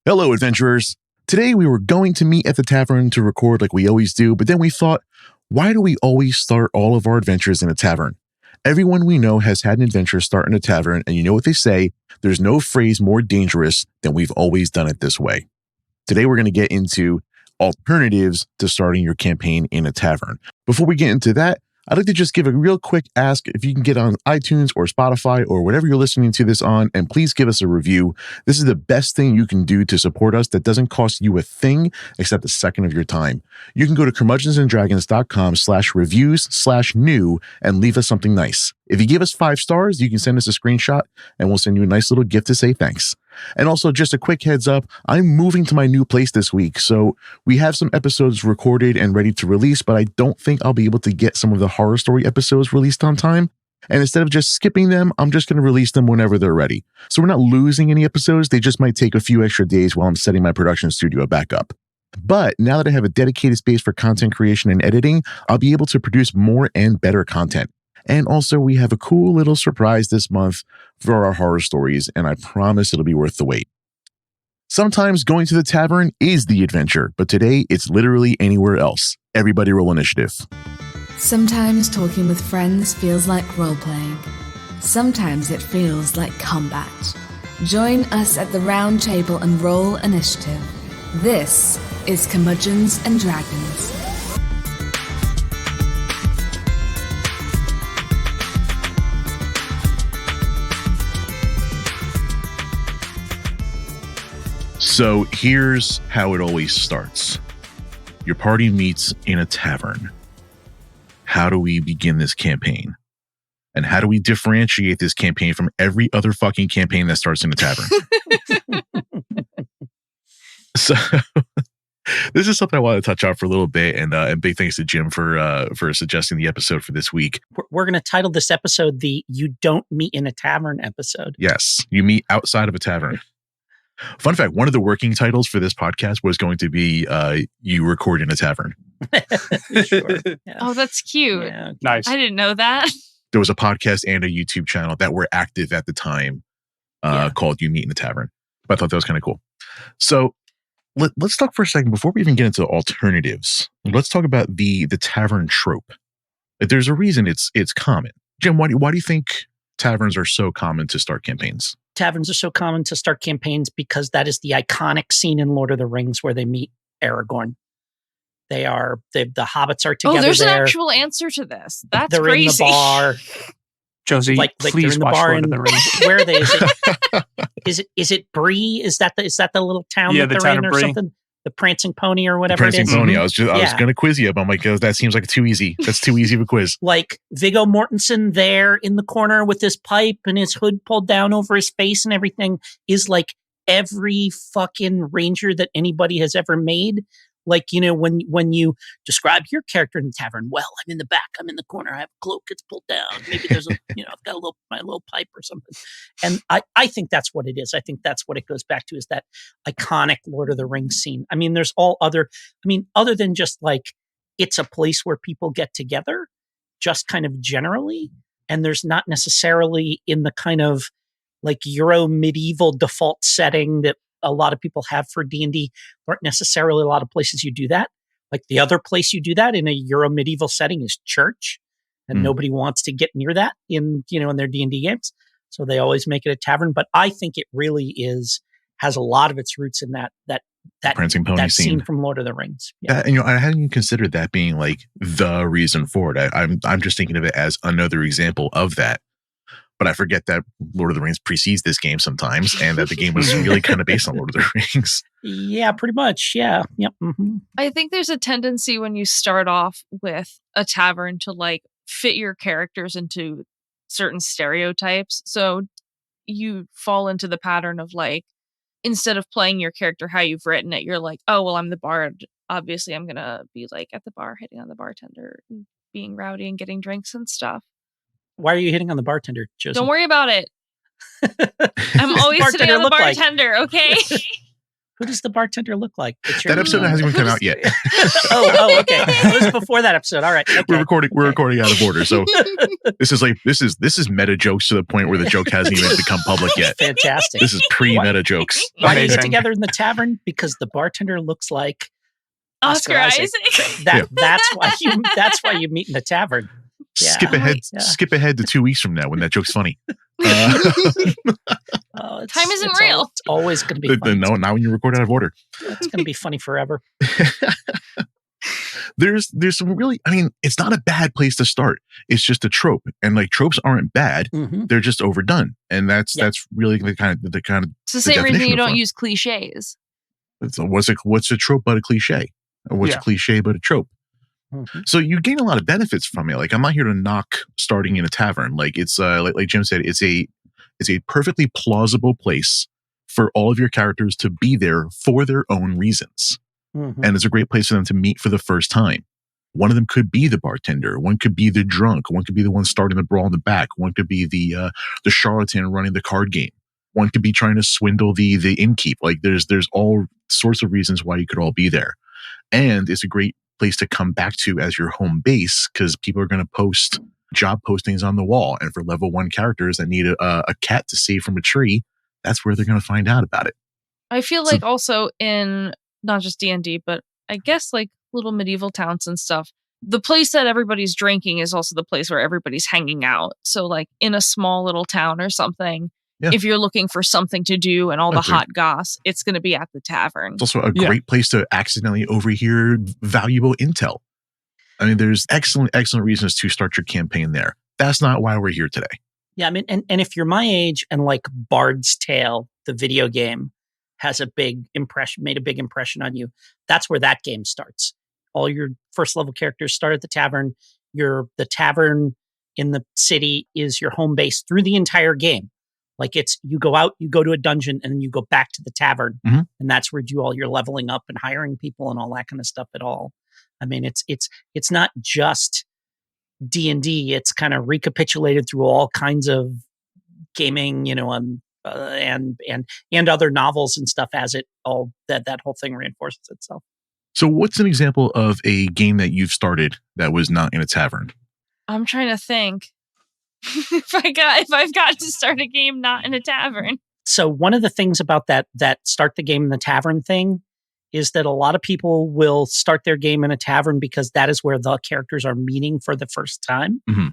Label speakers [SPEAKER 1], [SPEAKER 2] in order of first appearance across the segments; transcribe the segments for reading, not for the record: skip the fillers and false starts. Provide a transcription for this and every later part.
[SPEAKER 1] Hello, adventurers. Today we were going to meet at the tavern to record like we always do, but then we thought, why do we always start all of our adventures in a tavern? Everyone we know has had an adventure start in a tavern, and you know what they say, there's no phrase more dangerous than we've always done it this way. Today we're going to get into alternatives to starting your campaign in a tavern. Before we get into that, I'd like to just give a real quick ask if you can get on iTunes or Spotify or whatever you're listening to this on, and please give us a review. This is the best thing you can do to support us that doesn't cost you a thing except a second of your time. You can go to curmudgeonsanddragons.com/reviews/new and leave us something nice. If you give us 5 stars, you can send us a screenshot and we'll send you a nice little gift to say thanks. And also, just a quick heads up, I'm moving to my new place this week, so we have some episodes recorded and ready to release, but I don't think I'll be able to get some of the horror story episodes released on time. And instead of just skipping them, I'm just going to release them whenever they're ready. So we're not losing any episodes, they just might take a few extra days while I'm setting my production studio back up. But now that I have a dedicated space for content creation and editing, I'll be able to produce more and better content. And also, we have a cool little surprise this month for our horror stories, and I promise it'll be worth the wait. Sometimes going to the tavern is the adventure, but today it's literally anywhere else. Everybody roll initiative.
[SPEAKER 2] Sometimes talking with friends feels like role-playing. Sometimes it feels like combat. Join us at the round table and roll initiative. This is Curmudgeons and Dragons.
[SPEAKER 1] So here's how it always starts. Your party meets in a tavern. How do we begin this campaign? And how do we differentiate this campaign from every other fucking campaign that starts in a tavern? So this is something I want to touch on for a little bit, and big thanks to Jim for suggesting the episode for this week.
[SPEAKER 3] We're going to title this episode the You Don't Meet in a Tavern episode.
[SPEAKER 1] Yes, you meet outside of a tavern. Fun fact, one of the working titles for this podcast was going to be You Record in a Tavern.
[SPEAKER 3] Sure. Yeah.
[SPEAKER 4] Oh, that's cute.
[SPEAKER 3] Yeah.
[SPEAKER 5] Nice.
[SPEAKER 4] I didn't know that.
[SPEAKER 1] There was a podcast and a YouTube channel that were active at the time called You Meet in the Tavern. But I thought that was kind of cool. So let's talk for a second, before we even get into alternatives, let's talk about the tavern trope. There's a reason it's common. Jim, why do you think taverns are so common to start campaigns?
[SPEAKER 3] Taverns are so common to start campaigns because that is the iconic scene in Lord of the Rings where they meet Aragorn. The hobbits are together.
[SPEAKER 4] Oh, there's
[SPEAKER 3] there.
[SPEAKER 4] an actual answer to this. That's
[SPEAKER 3] they're
[SPEAKER 4] crazy.
[SPEAKER 3] in the bar.
[SPEAKER 5] Josie,
[SPEAKER 3] like
[SPEAKER 5] please
[SPEAKER 3] they're in the
[SPEAKER 5] watch
[SPEAKER 3] bar
[SPEAKER 5] Lord of
[SPEAKER 3] in
[SPEAKER 5] the Rings.
[SPEAKER 3] where are they? Is it Bree? Is that the little town
[SPEAKER 5] Yeah,
[SPEAKER 3] that
[SPEAKER 5] the
[SPEAKER 3] they're
[SPEAKER 5] town
[SPEAKER 3] in
[SPEAKER 5] of
[SPEAKER 3] or
[SPEAKER 5] Bree.
[SPEAKER 3] something? The Prancing Pony or whatever
[SPEAKER 1] Prancing
[SPEAKER 3] it is.
[SPEAKER 1] Pony.
[SPEAKER 5] Mm-hmm.
[SPEAKER 1] I was going to quiz you, but I'm like, that seems like too easy. That's too easy of a quiz.
[SPEAKER 3] Like Viggo Mortensen there in the corner with his pipe and his hood pulled down over his face and everything is like every fucking ranger that anybody has ever made. Like, you know, when you describe your character in the tavern, well, I'm in the back, I'm in the corner, I have a cloak, it's pulled down. Maybe there's I've got my little pipe or something. And I think that's what it is. I think that's what it goes back to, is that iconic Lord of the Rings scene. I mean, there's other than just like, it's a place where people get together, just kind of generally. And there's not necessarily in the kind of like Euro medieval default setting that a lot of people have for D&D. There aren't necessarily a lot of places you do that. Like the other place you do that in a Euro medieval setting is church, and nobody wants to get near that in their D&D games. So they always make it a tavern. But I think it really has a lot of its roots in that
[SPEAKER 1] Prancing Pony
[SPEAKER 3] scene from Lord of the Rings. Yeah.
[SPEAKER 1] And I hadn't even considered that being like the reason for it. I'm just thinking of it as another example of that. But I forget that Lord of the Rings precedes this game sometimes, and that the game was really kind of based on Lord of the Rings.
[SPEAKER 3] Yeah, pretty much. Yeah. Yep. Mm-hmm.
[SPEAKER 4] I think there's a tendency when you start off with a tavern to like fit your characters into certain stereotypes. So you fall into the pattern of like, instead of playing your character how you've written it, you're like, oh, well, I'm the bard. Obviously, I'm going to be like at the bar hitting on the bartender and being rowdy and getting drinks and stuff.
[SPEAKER 3] Why are you hitting on the bartender, Josie?
[SPEAKER 4] Don't worry about it. I'm always sitting on the bartender, okay?
[SPEAKER 3] Who does the bartender look like?
[SPEAKER 1] That episode hasn't even come out yet.
[SPEAKER 3] Okay. It was before that episode. All right. Okay.
[SPEAKER 1] We're recording out of order. So this is meta jokes to the point where the joke hasn't even become public yet.
[SPEAKER 3] Fantastic.
[SPEAKER 1] This is pre-meta jokes.
[SPEAKER 3] Why do you get together in the tavern? Because the bartender looks like
[SPEAKER 4] Oscar Isaac.
[SPEAKER 3] That's why you meet in the tavern. Yeah.
[SPEAKER 1] Skip ahead to 2 weeks from now when that joke's funny.
[SPEAKER 4] Time isn't real.
[SPEAKER 3] It's always going to be funny.
[SPEAKER 1] No, not when you record out of order.
[SPEAKER 3] It's going to be funny forever.
[SPEAKER 1] There's some really, I mean, it's not a bad place to start. It's just a trope. And like tropes aren't bad.
[SPEAKER 3] Mm-hmm.
[SPEAKER 1] They're just overdone. And that's really the kind of
[SPEAKER 4] it's the same reason you don't use cliches.
[SPEAKER 1] So what's a trope but a cliche? Or what's a cliche but a trope?
[SPEAKER 3] Mm-hmm.
[SPEAKER 1] So you gain a lot of benefits from it. Like, I'm not here to knock starting in a tavern. Like, it's like Jim said, it's a perfectly plausible place for all of your characters to be there for their own reasons.
[SPEAKER 3] Mm-hmm.
[SPEAKER 1] And it's a great place for them to meet for the first time. One of them could be the bartender. One could be the drunk. One could be the one starting the brawl in the back. One could be the charlatan running the card game. One could be trying to swindle the innkeep. Like, there's all sorts of reasons why you could all be there. And it's a great place to come back to as your home base, because people are going to post job postings on the wall. And for level 1 characters that need a cat to save from a tree, that's where they're going to find out about it.
[SPEAKER 4] I feel like also in not just D&D, but I guess like little medieval towns and stuff, the place that everybody's drinking is also the place where everybody's hanging out. So like in a small little town or something, if you're looking for something to do and all the hot goss, it's going to be at the tavern.
[SPEAKER 1] It's also a great place to accidentally overhear valuable intel. I mean, there's excellent reasons to start your campaign there. That's not why we're here today.
[SPEAKER 3] Yeah, I mean, and if you're my age and like Bard's Tale, the video game, has made a big impression on you, that's where that game starts. All your first level characters start at the tavern. The tavern in the city is your home base through the entire game. Like, it's, you go out, you go to a dungeon, and then you go back to the tavern, and that's where you do all your leveling up and hiring people and all that kind of stuff at all. I mean, it's not just D&D. It's kind of recapitulated through all kinds of gaming, and other novels and stuff as it all that whole thing reinforces itself.
[SPEAKER 1] So, what's an example of a game that you've started that was not in a tavern?
[SPEAKER 4] I'm trying to think. if I've got to start a game not in a tavern.
[SPEAKER 3] So one of the things about that start the game in the tavern thing is that a lot of people will start their game in a tavern because that is where the characters are meeting for the first time.
[SPEAKER 1] Mm-hmm.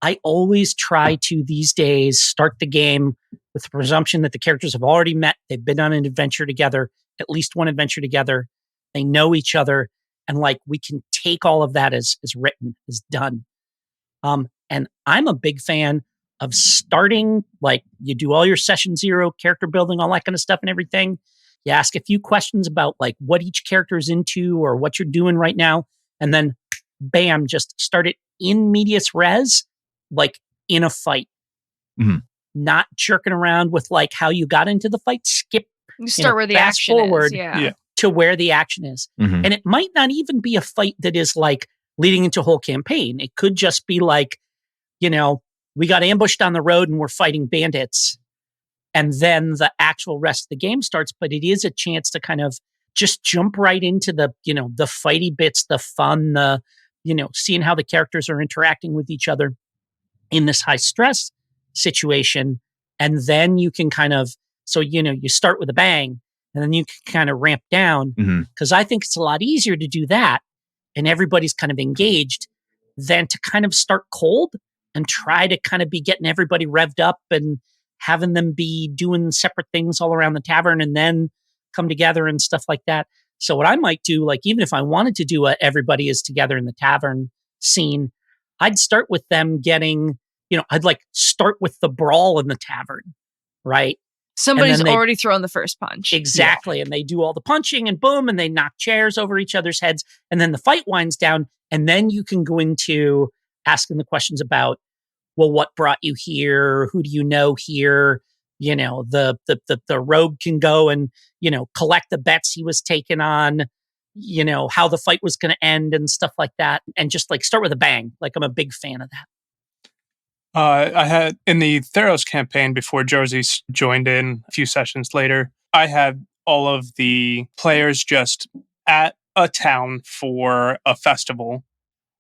[SPEAKER 3] I always try to, these days, start the game with the presumption that the characters have already met. They've been on an adventure together, at least one adventure together. They know each other. And like, we can take all of that as written, as done. And I'm a big fan of starting, like, you do all your session 0, character building, all that kind of stuff and everything. You ask a few questions about like what each character is into or what you're doing right now. And then bam, just start it in medias res, like in a fight.
[SPEAKER 1] Mm-hmm.
[SPEAKER 3] Not jerking around with like how you got into the fight. Skip.
[SPEAKER 4] You start where the
[SPEAKER 3] fast
[SPEAKER 4] action
[SPEAKER 3] forward
[SPEAKER 4] is. Yeah.
[SPEAKER 3] to where the action is.
[SPEAKER 1] Mm-hmm.
[SPEAKER 3] And it might not even be a fight that is like leading into a whole campaign. It could just be like, we got ambushed on the road and we're fighting bandits. And then the actual rest of the game starts. But it is a chance to kind of just jump right into the, the fighty bits, the fun, the, seeing how the characters are interacting with each other in this high stress situation. And then you can kind of, you start with a bang and then you can kind of ramp down. Because I think it's a lot easier to do that and everybody's kind of engaged than to kind of start cold and try to kind of be getting everybody revved up and having them be doing separate things all around the tavern and then come together and stuff like that. So what I might do, like, even if I wanted to do everybody is together in the tavern scene, I'd start with them getting, I'd like start with the brawl in the tavern, right?
[SPEAKER 4] Somebody's already thrown the first punch.
[SPEAKER 3] Exactly. Yeah. And they do all the punching and boom, and they knock chairs over each other's heads. And then the fight winds down. And then you can go into asking the questions about, well, what brought you here? Who do you know here? The rogue can go and, collect the bets he was taking on, how the fight was going to end and stuff like that. And just like start with a bang. Like, I'm a big fan of that.
[SPEAKER 5] I had in the Theros campaign before Josie joined in a few sessions later, I had all of the players just at a town for a festival,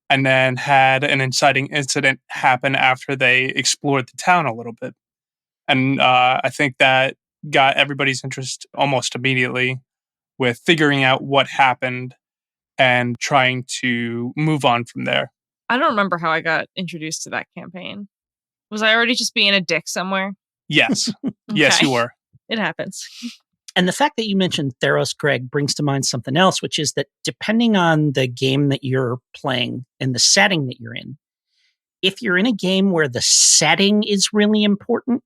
[SPEAKER 5] and then had an inciting incident happen after they explored the town a little bit. And I think that got everybody's interest almost immediately with figuring out what happened and trying to move on from there.
[SPEAKER 4] I don't remember how I got introduced to that campaign. Was I already just being a dick somewhere?
[SPEAKER 5] Yes. Yes,
[SPEAKER 4] Okay.
[SPEAKER 5] you were.
[SPEAKER 4] It happens.
[SPEAKER 3] And the fact that you mentioned Theros, Greg, brings to mind something else, which is that depending on the game that you're playing and the setting that you're in, if you're in a game where the setting is really important,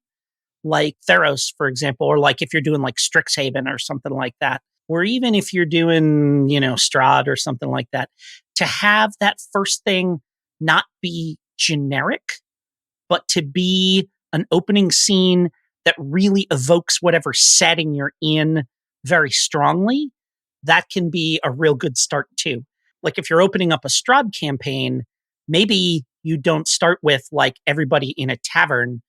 [SPEAKER 3] like Theros, for example, or like if you're doing like Strixhaven or something like that, or even if you're doing, Strahd or something like that, to have that first thing not be generic, but to be an opening scene that really evokes whatever setting you're in very strongly, that can be a real good start too. Like if you're opening up a Strahd campaign, maybe you don't start with like everybody in a tavern,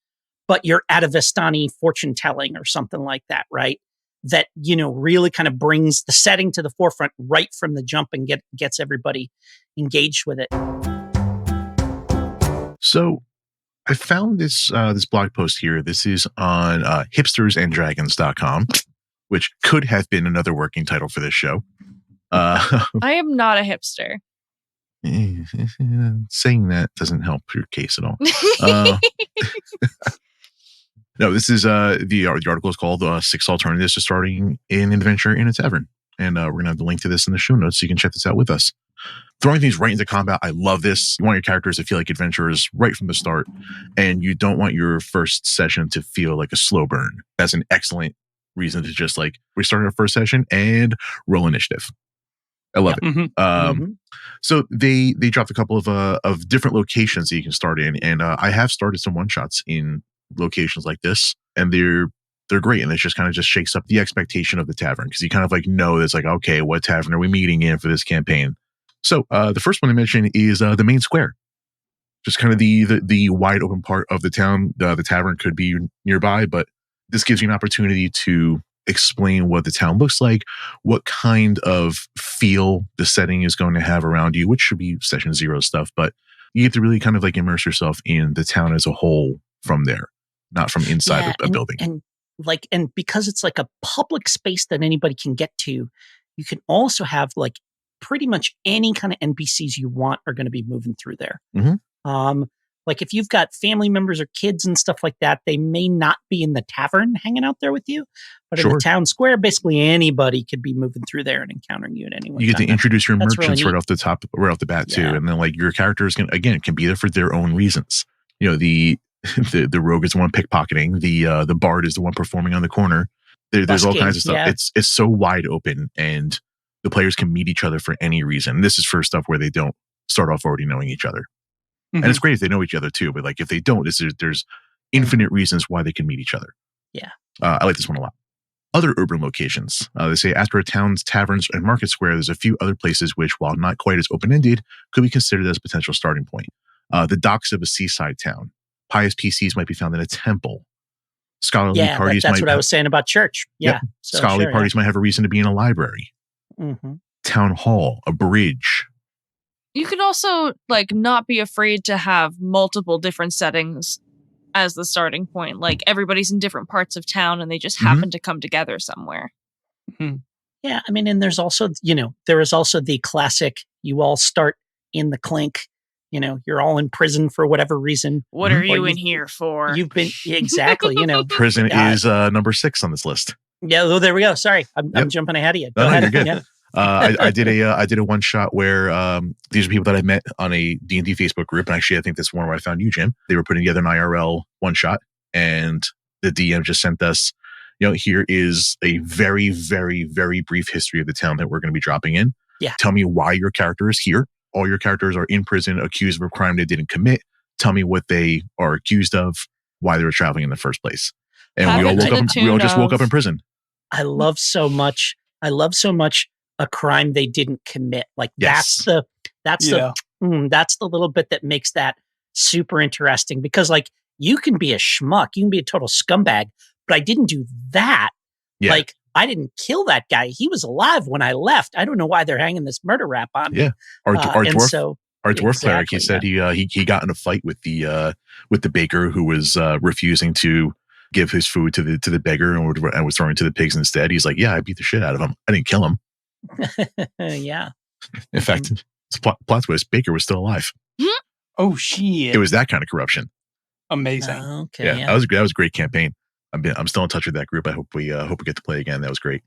[SPEAKER 3] but you're at a Vistani fortune telling or something like that, right? That, really kind of brings the setting to the forefront right from the jump and gets everybody engaged with it.
[SPEAKER 1] So I found this blog post here. This is on hipstersanddragons.com, which could have been another working title for this show.
[SPEAKER 4] I am not a hipster.
[SPEAKER 1] Saying that doesn't help your case at all. No, this is the article is called 6 Alternatives to Starting an Adventure in a Tavern. And we're going to have the link to this in the show notes so you can check this out with us. Throwing things right into combat, I love this. You want your characters to feel like adventurers right from the start, and you don't want your first session to feel like a slow burn. That's an excellent reason to just like, we started our first session and roll initiative. I love it.
[SPEAKER 5] Mm-hmm.
[SPEAKER 1] So they dropped a couple of different locations that you can start in, and I have started some one shots in locations like this, and they're great, and it just kind of just shakes up the expectation of the tavern because you kind of like know it's like, okay, what tavern are we meeting in for this campaign? So the first one I mentioned is the main square, just kind of the wide open part of the town. The tavern could be nearby, but this gives you an opportunity to explain what the town looks like, what kind of feel the setting is going to have around you, which should be session 0 stuff, but you get to really kind of like immerse yourself in the town as a whole from there, not from inside a building.
[SPEAKER 3] And because it's like a public space that anybody can get to, you can also have like pretty much any kind of NPCs you want are going to be moving through there.
[SPEAKER 1] Mm-hmm.
[SPEAKER 3] Like if you've got family members or kids and stuff like that, they may not be in the tavern hanging out there with you, but in the town square, basically anybody could be moving through there and encountering you at any one time.
[SPEAKER 1] You get to introduce your merchants
[SPEAKER 3] really
[SPEAKER 1] right off the bat too, and then like your characters can be there for their own reasons. The rogue is the one pickpocketing, the bard is the one performing on the corner. There's all kinds of stuff. Yeah. It's so wide open, and the players can meet each other for any reason. This is for stuff where they don't start off already knowing each other. Mm-hmm. And it's great if they know each other too, but like if they don't, there's infinite reasons why they can meet each other.
[SPEAKER 3] Yeah.
[SPEAKER 1] I like this one a lot. Other urban locations. They say as per a town's taverns and market square, there's a few other places which, while not quite as open-ended, could be considered as a potential starting point. The docks of a seaside town. Pious PCs might be found in a temple. Scholarly parties
[SPEAKER 3] that's what I was saying about church. Yeah.
[SPEAKER 1] Yep. So scholarly parties might have a reason to be in a library.
[SPEAKER 3] Mm-hmm.
[SPEAKER 1] Town hall, a bridge.
[SPEAKER 4] You could also like not be afraid to have multiple different settings as the starting point. Like everybody's in different parts of town and they just happen to come together somewhere.
[SPEAKER 3] Mm-hmm. Yeah. I mean, and there's also, there is also the classic, you all start in the clink, you're all in prison for whatever reason.
[SPEAKER 4] What are you in here for?
[SPEAKER 3] You've been, exactly,
[SPEAKER 1] Prison is number 6 on this list.
[SPEAKER 3] Yeah. Oh, there we go. Sorry. I'm jumping ahead of you. Go ahead.
[SPEAKER 1] You're good.
[SPEAKER 3] Yeah.
[SPEAKER 1] I did a one shot where these are people that I met on a D&D Facebook group, and actually I think that's one where I found you, Jim. They were putting together an IRL one shot, and the DM just sent us, here is a very, very, very brief history of the town that we're going to be dropping in.
[SPEAKER 3] Yeah.
[SPEAKER 1] Tell me why your character is here. All your characters are in prison, accused of a crime they didn't commit. Tell me what they are accused of, why they were traveling in the first place. And we all just woke up in prison.
[SPEAKER 3] I love so much a crime they didn't commit. Like that's the little bit that makes that super interesting, because like you can be a schmuck, you can be a total scumbag, but I didn't do that.
[SPEAKER 1] Yeah.
[SPEAKER 3] Like I didn't kill that guy. He was alive when I left. I don't know why they're hanging this murder rap on me.
[SPEAKER 1] Yeah. Our dwarf cleric, he said he got in a fight with the baker who was refusing to give his food to the beggar and was throwing to the pigs instead. He's like, yeah, I beat the shit out of him. I didn't kill him.
[SPEAKER 3] Yeah.
[SPEAKER 1] In fact, plot twist, Baker was still alive.
[SPEAKER 5] Oh shit!
[SPEAKER 1] It was that kind of corruption.
[SPEAKER 5] Amazing.
[SPEAKER 3] Okay.
[SPEAKER 1] Yeah, that was a great campaign. I'm still in touch with that group. I hope we get to play again. That was great.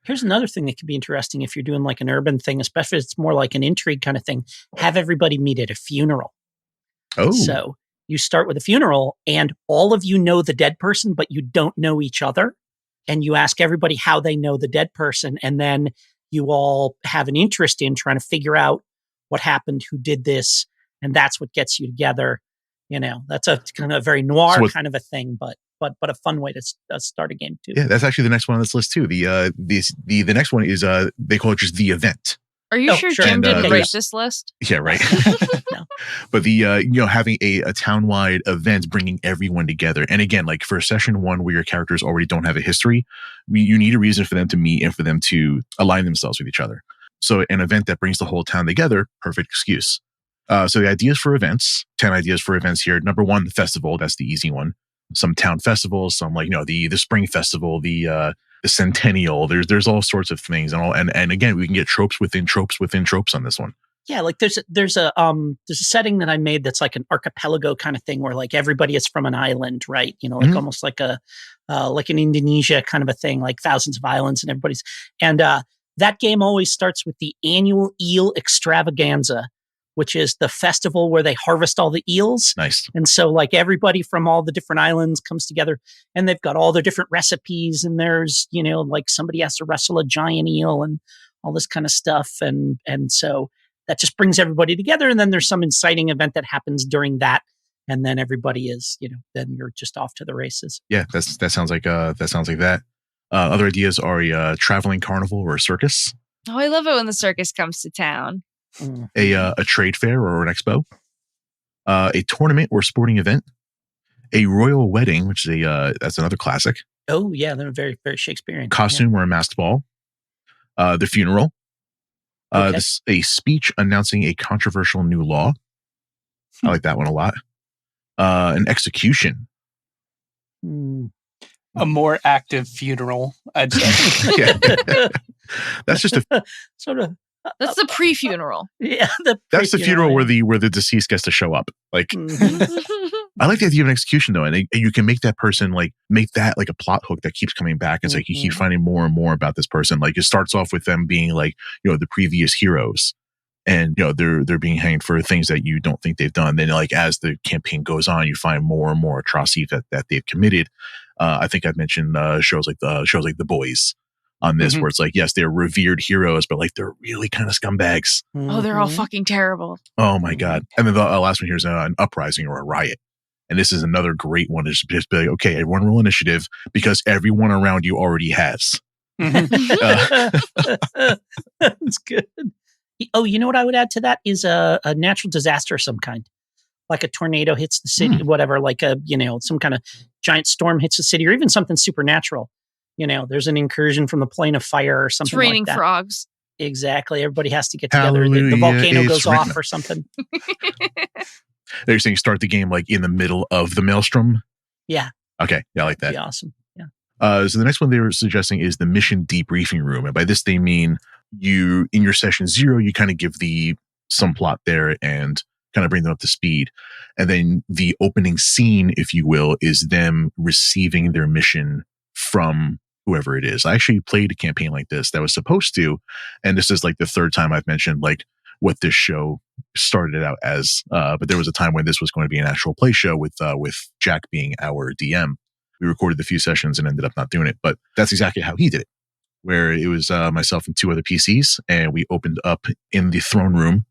[SPEAKER 3] Here's another thing that could be interesting if you're doing like an urban thing, especially if it's more like an intrigue kind of thing. Have everybody meet at a funeral.
[SPEAKER 1] Oh,
[SPEAKER 3] so you start with a funeral, and all of you know the dead person, but you don't know each other. And you ask everybody how they know the dead person, and then you all have an interest in trying to figure out what happened, who did this, and that's what gets you together. You know, that's a kind of a very noir kind of a thing, but a fun way to start a game too.
[SPEAKER 1] Yeah, that's actually the next one on this list too. The next one is they call it just the event.
[SPEAKER 4] Are you sure Jim didn't write this list?
[SPEAKER 1] Yeah, right.
[SPEAKER 3] No.
[SPEAKER 1] But the having a town-wide event, bringing everyone together, and again, like for session 1 where your characters already don't have a history, you need a reason for them to meet and for them to align themselves with each other. So an event that brings the whole town together, perfect excuse. So the ideas for events, 10 ideas for events here. Number 1, the festival. That's the easy one. Some town festivals, some like the spring festival, the centennial. There's all sorts of things, and again, we can get tropes within tropes within tropes on this one.
[SPEAKER 3] Yeah, like there's a setting that I made that's like an archipelago kind of thing where like everybody is from an island, right? Like almost like like an Indonesia kind of a thing, like thousands of islands and everybody's. And that game always starts with the annual eel extravaganza, which is the festival where they harvest all the eels.
[SPEAKER 1] Nice.
[SPEAKER 3] And so like everybody from all the different islands comes together and they've got all their different recipes, and there's, like somebody has to wrestle a giant eel and all this kind of stuff. And so that just brings everybody together. And then there's some inciting event that happens during that. And then everybody is, then you're just off to the races.
[SPEAKER 1] Yeah, that sounds like that. Other ideas are a traveling carnival or a circus.
[SPEAKER 4] Oh, I love it when the circus comes to town.
[SPEAKER 1] A trade fair or an expo, a tournament or sporting event, a royal wedding, which is that's another classic.
[SPEAKER 3] Oh yeah, they're very, very Shakespearean.
[SPEAKER 1] Costume or a masked ball, the funeral, a speech announcing a controversial new law. I like that one a lot. An execution.
[SPEAKER 5] A more active funeral, I'd say.
[SPEAKER 1] Yeah. That's just a
[SPEAKER 3] sort of.
[SPEAKER 4] That's the pre-funeral.
[SPEAKER 3] Yeah,
[SPEAKER 1] that's the funeral where the deceased gets to show up. Like, I like the idea of an execution though, and you can make that person make that like a plot hook that keeps coming back. It's like you keep finding more and more about this person. Like it starts off with them being like the previous heroes, and they're being hanged for things that you don't think they've done. Then like as the campaign goes on, you find more and more atrocities that they've committed. I think I've mentioned shows like The Boys on this, where it's like, yes, they're revered heroes, but like they're really kind of scumbags.
[SPEAKER 4] Oh, they're all fucking terrible.
[SPEAKER 1] Oh my God. And then the last one here is an uprising or a riot. And this is another great one. Is just be like, okay, everyone roll initiative because everyone around you already has.
[SPEAKER 3] That's good. Oh, you know what I would add to that is a natural disaster of some kind. Like a tornado hits the city, whatever, like some kind of giant storm hits the city, or even something supernatural. There's an incursion from the plane of fire or something. It's
[SPEAKER 4] raining
[SPEAKER 3] like that.
[SPEAKER 4] Frogs.
[SPEAKER 3] Exactly. Everybody has to get together. The volcano goes off or something.
[SPEAKER 1] They're saying start the game like in the middle of the maelstrom.
[SPEAKER 3] Yeah.
[SPEAKER 1] Okay. Yeah, I like that.
[SPEAKER 3] That'd be awesome. Yeah.
[SPEAKER 1] So the next one they were suggesting is the mission debriefing room. And by this, they mean in your session 0, you kind of give some plot there and kind of bring them up to speed. And then the opening scene, if you will, is them receiving their mission from whoever it is. I actually played a campaign like this that was supposed to, and this is like the third time I've mentioned like what this show started out as. But there was a time when this was going to be an actual play show with Jack being our DM. We recorded the few sessions and ended up not doing it, but that's exactly how he did it, where it was myself and 2 other PCs, and we opened up in the throne room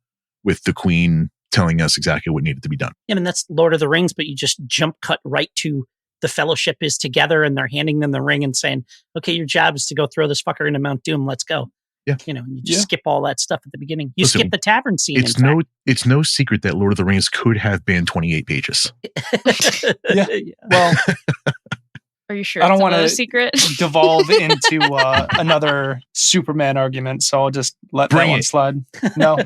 [SPEAKER 1] with the Queen telling us exactly what needed to be done.
[SPEAKER 3] Yeah, I mean, that's Lord of the Rings, but you just jump cut right to the Fellowship is together and they're handing them the ring and saying, okay, your job is to go throw this fucker into Mount Doom. Let's go.
[SPEAKER 1] Yeah.
[SPEAKER 3] You just skip all that stuff at the beginning. Listen, skip the tavern scene.
[SPEAKER 1] It's no secret that Lord of the Rings could have been 28 pages.
[SPEAKER 5] Yeah. Well,
[SPEAKER 4] Are you sure
[SPEAKER 5] I don't
[SPEAKER 4] it's
[SPEAKER 5] want
[SPEAKER 4] another
[SPEAKER 5] to
[SPEAKER 4] secret?
[SPEAKER 5] devolve into another Superman argument, so I'll just let
[SPEAKER 1] Bring
[SPEAKER 5] that one
[SPEAKER 1] it.
[SPEAKER 5] slide. No,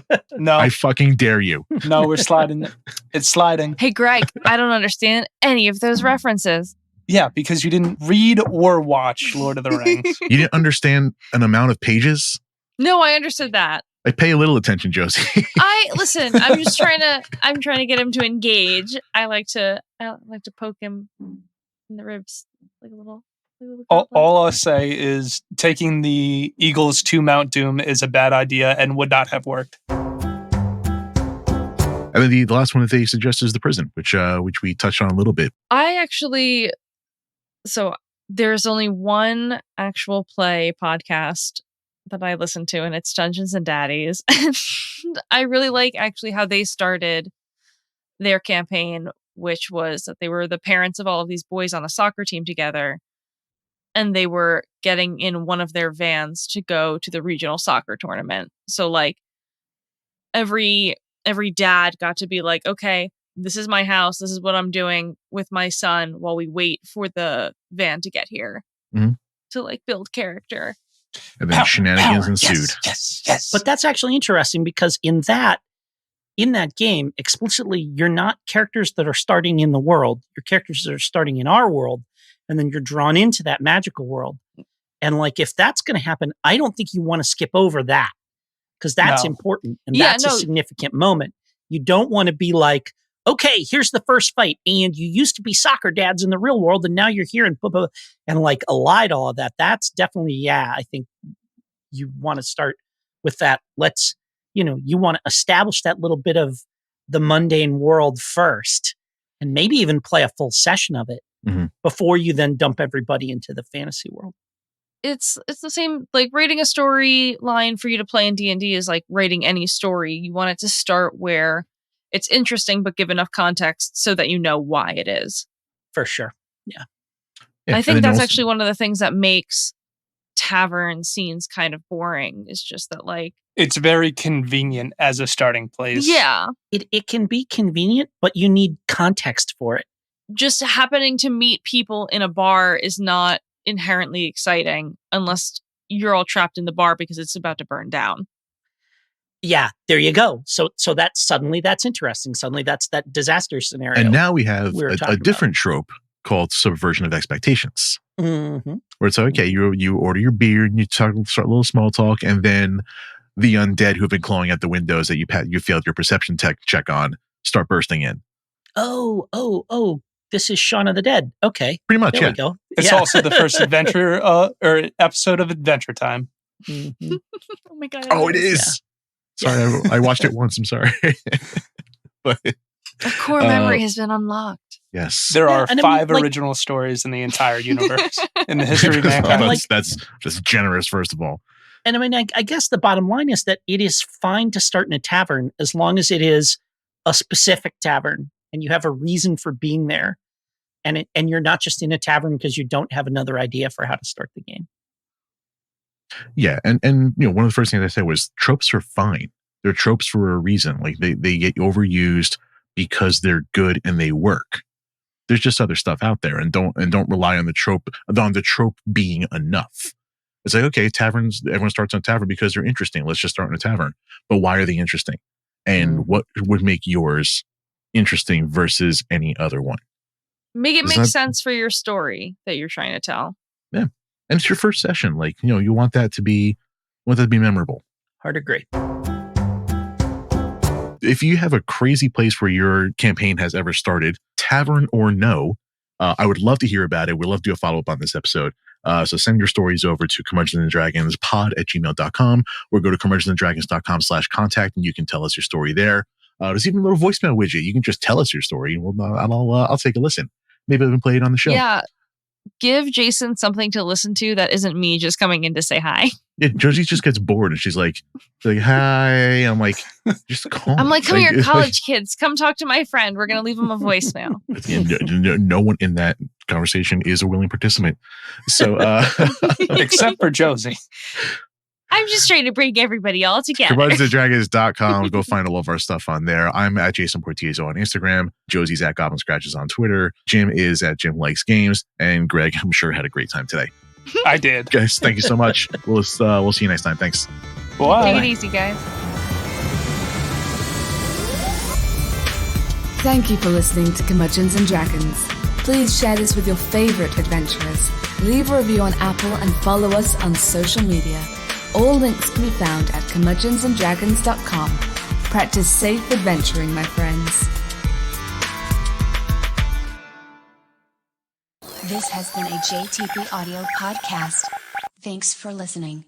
[SPEAKER 1] I fucking dare you.
[SPEAKER 5] no, we're sliding. It's sliding.
[SPEAKER 4] Hey, Greg, I don't understand any of those references.
[SPEAKER 5] Yeah, because you didn't read or watch Lord of the Rings.
[SPEAKER 1] You didn't understand an amount of pages?
[SPEAKER 4] No, I understood that.
[SPEAKER 1] I pay a little attention, Josie.
[SPEAKER 4] Listen, I'm trying to get him to engage. I like to poke him in the ribs like a little
[SPEAKER 5] All I'll say is taking the Eagles to Mount Doom is a bad idea and would not have worked.
[SPEAKER 1] And then the last one that they suggest is the prison, which we touched on a little bit.
[SPEAKER 4] So there's only one actual play podcast that I listen to, and it's Dungeons and Daddies. And I really like actually how they started their campaign, which was that they were the parents of all of these boys on a soccer team together. And they were getting in one of their vans to go to the regional soccer tournament. So like every dad got to be like, okay, this is my house. This is what I'm doing with my son while we wait for the van to get here to like build character.
[SPEAKER 1] And then shenanigans ensued.
[SPEAKER 5] Yes.
[SPEAKER 3] But that's actually interesting because in that game, explicitly, you're not characters that are starting in the world. You're characters that are starting in our world, and then you're drawn into that magical world. And like, if that's going to happen, I don't think you want to skip over that because that's important and that's a significant moment. You don't want to be like, okay, here's the first fight, and you used to be soccer dads in the real world, and now you're here and like elide all of that. That's definitely, I think you want to start with that. You want to establish that little bit of the mundane world first, and maybe even play a full session of it before you then dump everybody into the fantasy world.
[SPEAKER 4] It's the same, like writing a storyline for you to play in D&D is like writing any story. You want it to start where it's interesting, but give enough context so that you know why it is.
[SPEAKER 3] For sure. Yeah.
[SPEAKER 4] I think that's actually one of the things that makes tavern scenes kind of boring, is just that like
[SPEAKER 5] it's very convenient as a starting place.
[SPEAKER 4] Yeah.
[SPEAKER 3] It can be convenient, but you need context for it.
[SPEAKER 4] Just happening to meet people in a bar is not inherently exciting unless you're all trapped in the bar because it's about to burn down.
[SPEAKER 3] Yeah, there you go. So that's interesting. Suddenly that's that disaster scenario.
[SPEAKER 1] And now we have a different trope called subversion of expectations. Where it's like, okay, you order your beer and you start a little small talk, and then the undead who have been clawing at the windows that you failed your perception check on start bursting in.
[SPEAKER 3] Oh, this is Shaun of the Dead. Okay.
[SPEAKER 1] Pretty much,
[SPEAKER 3] there we go.
[SPEAKER 5] It's also the first adventure or episode of Adventure Time.
[SPEAKER 4] Oh my God.
[SPEAKER 1] Oh, it is.
[SPEAKER 3] Yeah.
[SPEAKER 1] Sorry, I watched it once. I'm sorry. But
[SPEAKER 4] a core memory has been unlocked.
[SPEAKER 1] Yes.
[SPEAKER 5] There are 5 original stories in the entire universe in the history of mankind.
[SPEAKER 1] That's just generous, first of all.
[SPEAKER 3] And I mean, I guess the bottom line is that it is fine to start in a tavern as long as it is a specific tavern and you have a reason for being there. And you're not just in a tavern because you don't have another idea for how to start the game.
[SPEAKER 1] Yeah, and one of the first things I said was tropes are fine. They're tropes for a reason. Like they get overused because they're good and they work. There's just other stuff out there, and don't rely on the trope being enough. It's like, okay, taverns, everyone starts on a tavern because they're interesting. Let's just start in a tavern. But why are they interesting? And what would make yours interesting versus any other one?
[SPEAKER 4] Make it make sense for your story that you're trying to tell.
[SPEAKER 1] Yeah. And it's your first session. Like, you want that to be memorable.
[SPEAKER 3] Hard to agree.
[SPEAKER 1] If you have a crazy place where your campaign has ever started, tavern or no, I would love to hear about it. We'd love to do a follow-up on this episode. So send your stories over to curmudgeonanddragonspod@gmail.com or go to curmudgeonanddragons.com/contact and you can tell us your story there. There's even a little voicemail widget. You can just tell us your story and I'll take a listen. Maybe I'll even play it on the show.
[SPEAKER 4] Yeah. Give Jason something to listen to that isn't me just coming in to say hi.
[SPEAKER 1] Yeah, Josie just gets bored and she's like, hi. I'm like, just call.
[SPEAKER 4] I'm like, come here, college kids. Come talk to my friend. We're going to leave him a voicemail.
[SPEAKER 1] No one in that conversation is a willing participant. So,
[SPEAKER 5] except for Josie.
[SPEAKER 4] I I'm just trying to bring everybody all together.
[SPEAKER 1] CurmudgeonandDragons.com. Go find all of our stuff on there. I'm at Jason Portillo on Instagram. Josie's at Goblin Scratches on Twitter. Jim is at Jim Likes Games. And Greg, I'm sure, had a great time today.
[SPEAKER 5] I did.
[SPEAKER 1] Guys, thank you so much. We'll see you next time. Thanks.
[SPEAKER 5] Bye.
[SPEAKER 4] Take it easy, guys.
[SPEAKER 2] Thank you for listening to Curmudgeons and Dragons. Please share this with your favorite adventurers. Leave a review on Apple and follow us on social media. All links can be found at curmudgeonsanddragons.com. Practice safe adventuring, my friends.
[SPEAKER 6] This has been a JTP Audio podcast. Thanks for listening.